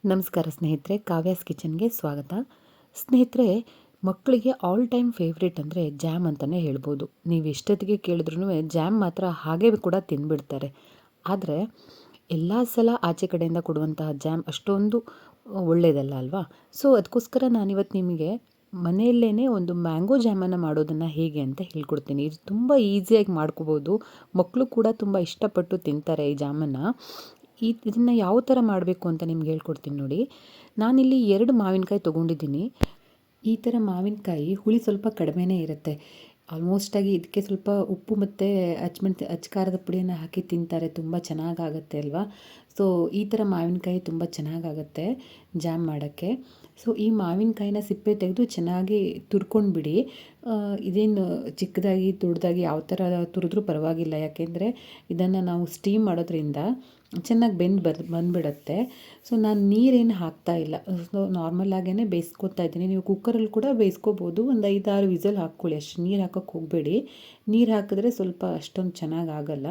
ನಮಸ್ಕಾರ ಸ್ನೇಹಿತರೆ, ಕಾವ್ಯಾಸ್ ಕಿಚನ್ಗೆ ಸ್ವಾಗತ. ಸ್ನೇಹಿತರೆ, ಮಕ್ಕಳಿಗೆ ಆಲ್ ಟೈಮ್ ಫೇವ್ರೇಟ್ ಅಂದರೆ ಜಾಮ್ ಅಂತಲೇ ಹೇಳ್ಬೋದು. ನೀವು ಎಷ್ಟೊತ್ತಿಗೆ ಕೇಳಿದ್ರೂ ಜಾಮ್ ಮಾತ್ರ ಹಾಗೆ ಕೂಡ ತಿಂದುಬಿಡ್ತಾರೆ. ಆದರೆ ಎಲ್ಲ ಸಲ ಆಚೆ ಕಡೆಯಿಂದ ಕೊಡುವಂತಹ ಜಾಮ್ ಅಷ್ಟೊಂದು ಒಳ್ಳೆಯದಲ್ಲ ಅಲ್ವಾ? ಸೊ ಅದಕ್ಕೋಸ್ಕರ ನಾನಿವತ್ತು ನಿಮಗೆ ಮನೆಯಲ್ಲೇ ಒಂದು ಮ್ಯಾಂಗೋ ಜಾಮನ್ನು ಮಾಡೋದನ್ನು ಹೇಗೆ ಅಂತ ಹೇಳ್ಕೊಡ್ತೀನಿ. ಇದು ತುಂಬ ಈಸಿಯಾಗಿ ಮಾಡ್ಕೋಬೋದು. ಮಕ್ಕಳು ಕೂಡ ತುಂಬ ಇಷ್ಟಪಟ್ಟು ತಿಂತಾರೆ ಈ ಜಾಮನ್ನು. ಇದನ್ನು ಯಾವ ಥರ ಮಾಡಬೇಕು ಅಂತ ನಿಮ್ಗೆ ಹೇಳ್ಕೊಡ್ತೀನಿ ನೋಡಿ. ನಾನಿಲ್ಲಿ 2 ಮಾವಿನಕಾಯಿ ತೊಗೊಂಡಿದ್ದೀನಿ. ಈ ಥರ ಮಾವಿನಕಾಯಿ ಹುಳಿ ಸ್ವಲ್ಪ ಕಡಿಮೆನೇ ಇರುತ್ತೆ. ಆಲ್ಮೋಸ್ಟಾಗಿ ಇದಕ್ಕೆ ಸ್ವಲ್ಪ ಉಪ್ಪು ಮತ್ತು ಅಚ್ಚ ಪುಡಿಯನ್ನು ಹಾಕಿ ತಿಂತಾರೆ, ತುಂಬ ಚೆನ್ನಾಗಾಗತ್ತೆ ಅಲ್ವಾ? ಸೊ ಈ ಥರ ಮಾವಿನಕಾಯಿ ತುಂಬ ಚೆನ್ನಾಗಾಗತ್ತೆ ಜಾಮ್ ಮಾಡೋಕ್ಕೆ. ಸೊ ಈ ಮಾವಿನಕಾಯಿನ ಸಿಪ್ಪೆ ತೆಗೆದು ಚೆನ್ನಾಗಿ ತುರ್ಕೊಂಡ್ಬಿಡಿ. ಇದೇನು ಚಿಕ್ಕದಾಗಿ ದೊಡ್ಡದಾಗಿ ಯಾವ ಥರ ತುರಿದ್ರೂ ಪರವಾಗಿಲ್ಲ, ಯಾಕೆಂದರೆ ಇದನ್ನು ನಾವು ಸ್ಟೀಮ್ ಮಾಡೋದ್ರಿಂದ ಚೆನ್ನಾಗಿ ಬಂದುಬಿಡತ್ತೆ. ಸೊ ನಾನು ನೀರೇನು ಹಾಕ್ತಾ ಇಲ್ಲ. ಸೊ ನಾರ್ಮಲಾಗೇ ಬೇಯಿಸ್ಕೊತಾ ಇದ್ದೀನಿ. ನೀವು ಕುಕ್ಕರಲ್ಲಿ ಕೂಡ ಬೇಯಿಸ್ಕೋಬೋದು. ಒಂದು 5-6 ವಿಸಲ್ ಹಾಕ್ಕೊಳ್ಳಿ, ಅಷ್ಟು ನೀರು ಹಾಕೋಕ್ಕೆ ಹೋಗಬೇಡಿ. ನೀರು ಹಾಕಿದ್ರೆ ಸ್ವಲ್ಪ ಅಷ್ಟೊಂದು ಚೆನ್ನಾಗಾಗಲ್ಲ.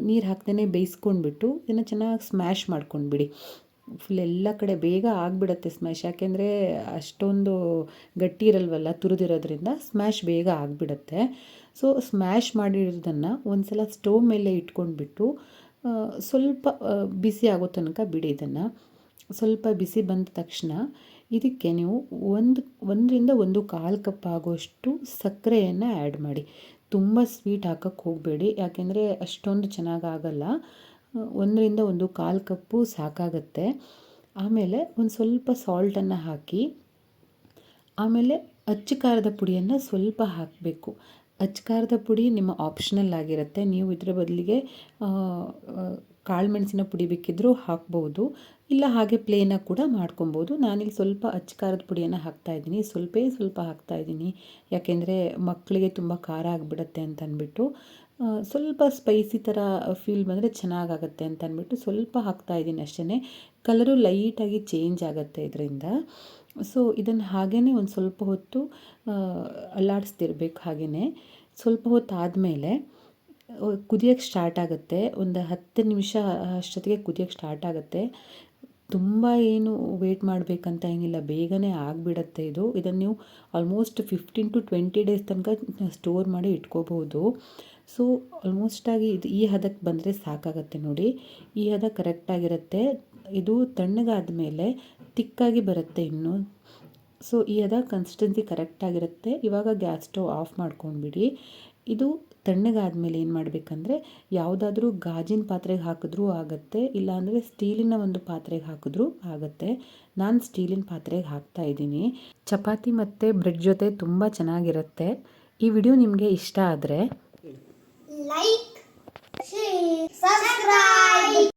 ನೀರು ಹಾಕ್ದೇ ಬೇಯಿಸ್ಕೊಂಡ್ಬಿಟ್ಟು ಇದನ್ನು ಚೆನ್ನಾಗಿ ಸ್ಮ್ಯಾಶ್ ಮಾಡ್ಕೊಂಡ್ಬಿಡಿ. ಫುಲ್ ಎಲ್ಲ ಕಡೆ ಬೇಗ ಆಗಿಬಿಡತ್ತೆ ಸ್ಮ್ಯಾಶ್, ಯಾಕೆಂದರೆ ಅಷ್ಟೊಂದು ಗಟ್ಟಿ ಇರಲ್ವಲ್ಲ ತುರಿದಿರೋದ್ರಿಂದ ಸ್ಮ್ಯಾಶ್ ಬೇಗ ಆಗಿಬಿಡತ್ತೆ. ಸೊ ಸ್ಮ್ಯಾಶ್ ಮಾಡಿರೋದನ್ನು ಒಂದು ಸಲ ಸ್ಟವ್ ಮೇಲೆ ಇಟ್ಕೊಂಡ್ಬಿಟ್ಟು ಸ್ವಲ್ಪ ಬಿಸಿ ಆಗೋ ತನಕ ಬಿಡಿ. ಇದನ್ನು ಸ್ವಲ್ಪ ಬಿಸಿ ಬಂದ ತಕ್ಷಣ ಇದಕ್ಕೆ ನೀವು 1ರಿಂದ 1/4 ಕಪ್ ಆಗೋಷ್ಟು ಸಕ್ಕರೆಯನ್ನು ಆ್ಯಡ್ ಮಾಡಿ. ತುಂಬ ಸ್ವೀಟ್ ಹಾಕೋಕ್ಕೆ ಹೋಗಬೇಡಿ, ಯಾಕೆಂದರೆ ಅಷ್ಟೊಂದು ಚೆನ್ನಾಗಾಗಲ್ಲ. 1ರಿಂದ 1/4 ಕಪ್ಪು ಸಾಕಾಗತ್ತೆ. ಆಮೇಲೆ ಒಂದು ಸ್ವಲ್ಪ ಸಾಲ್ಟನ್ನು ಹಾಕಿ, ಆಮೇಲೆ ಅಚ್ಚ ಖಾರದ ಪುಡಿಯನ್ನು ಸ್ವಲ್ಪ ಹಾಕಬೇಕು. ಅಚ್ಚ ಖಾರದ ಪುಡಿ ನಿಮ್ಮ ಆಪ್ಷನಲ್ ಆಗಿರುತ್ತೆ. ನೀವು ಇದರ ಬದಲಿಗೆ ಕಾಳು ಮೆಣಸಿನ ಪುಡಿ ಬೇಕಿದ್ದರೂ ಹಾಕ್ಬೋದು, ಇಲ್ಲ ಹಾಗೆ ಪ್ಲೇನಾಗಿ ಕೂಡ ಮಾಡ್ಕೊಬೋದು. ನಾನಿಲ್ಲಿ ಸ್ವಲ್ಪ ಅಚ್ಚ ಖಾರದ ಪುಡಿಯನ್ನು ಹಾಕ್ತಾಯಿದ್ದೀನಿ, ಸ್ವಲ್ಪ ಹಾಕ್ತಾಯಿದ್ದೀನಿ, ಯಾಕೆಂದರೆ ಮಕ್ಕಳಿಗೆ ತುಂಬ ಖಾರ ಆಗಿಬಿಡುತ್ತೆ ಅಂತ ಅಂದ್ಬಿಟ್ಟು. ಸ್ವಲ್ಪ ಸ್ಪೈಸಿ ಥರ ಫೀಲ್ ಬಂದರೆ ಚೆನ್ನಾಗಾಗತ್ತೆ ಅಂತ ಅಂದ್ಬಿಟ್ಟು ಸ್ವಲ್ಪ ಹಾಕ್ತಾಯಿದ್ದೀನಿ ಅಷ್ಟೇ. ಕಲರು ಲೈಟಾಗಿ ಚೇಂಜ್ ಆಗುತ್ತೆ ಇದರಿಂದ. ಸೊ ಇದನ್ನು ಹಾಗೇ ಒಂದು ಸ್ವಲ್ಪ ಹೊತ್ತು ಅಲ್ಲಾಡಿಸ್ತಿರ್ಬೇಕು. ಹಾಗೆಯೇ ಸ್ವಲ್ಪ ಹೊತ್ತು ಆದಮೇಲೆ ಕುದಿಯೋಕ್ಕೆ ಸ್ಟಾರ್ಟ್ ಆಗುತ್ತೆ. ಒಂದು 10 ನಿಮಿಷ ಅಷ್ಟೊತ್ತಿಗೆ ಕುದಿಯೋಕ್ಕೆ ಸ್ಟಾರ್ಟ್ ಆಗುತ್ತೆ. ತುಂಬ ಏನು ವೇಟ್ ಮಾಡಬೇಕಂತ ಏನಿಲ್ಲ, ಬೇಗನೆ ಆಗಿಬಿಡತ್ತೆ ಇದು. ಇದನ್ನು ನೀವು ಆಲ್ಮೋಸ್ಟ್ 15 to 20 ಡೇಸ್ ತನಕ ಸ್ಟೋರ್ ಮಾಡಿ ಇಟ್ಕೋಬೋದು. ಸೊ ಆಲ್ಮೋಸ್ಟಾಗಿ ಈ ಹದಕ್ಕೆ ಬಂದರೆ ಸಾಕಾಗತ್ತೆ ನೋಡಿ. ಈ ಹದ ಕರೆಕ್ಟಾಗಿರುತ್ತೆ. ಇದು ತಣ್ಣಗಾದ ಮೇಲೆ ತಿಕ್ಕಾಗಿ ಬರುತ್ತೆ ಇನ್ನೂ. ಸೊ ಈ ಹದ ಕನ್ಸಿಸ್ಟೆನ್ಸಿ ಕರೆಕ್ಟಾಗಿರುತ್ತೆ. ಇವಾಗ ಗ್ಯಾಸ್ ಸ್ಟವ್ ಆಫ್ ಮಾಡ್ಕೊಂಡ್ಬಿಡಿ. ಇದು ತಣ್ಣಗಾದ್ಮೇಲೆ ಏನು ಮಾಡಬೇಕಂದ್ರೆ, ಯಾವುದಾದ್ರೂ ಗಾಜಿನ ಪಾತ್ರೆಗೆ ಹಾಕಿದ್ರೂ ಆಗುತ್ತೆ, ಇಲ್ಲಾಂದರೆ ಸ್ಟೀಲಿನ ಒಂದು ಪಾತ್ರೆಗೆ ಹಾಕಿದ್ರೂ ಆಗುತ್ತೆ. ನಾನು ಸ್ಟೀಲಿನ ಪಾತ್ರೆಗೆ ಹಾಕ್ತಾಯಿದ್ದೀನಿ. ಚಪಾತಿ ಮತ್ತು ಬ್ರೆಡ್ ಜೊತೆ ತುಂಬ ಚೆನ್ನಾಗಿರುತ್ತೆ. ಈ ವಿಡಿಯೋ ನಿಮಗೆ ಇಷ್ಟ ಆದರೆ ಲೈಕ್, ಶೇರ್, ಸಬ್ಸ್ಕ್ರೈಬ್.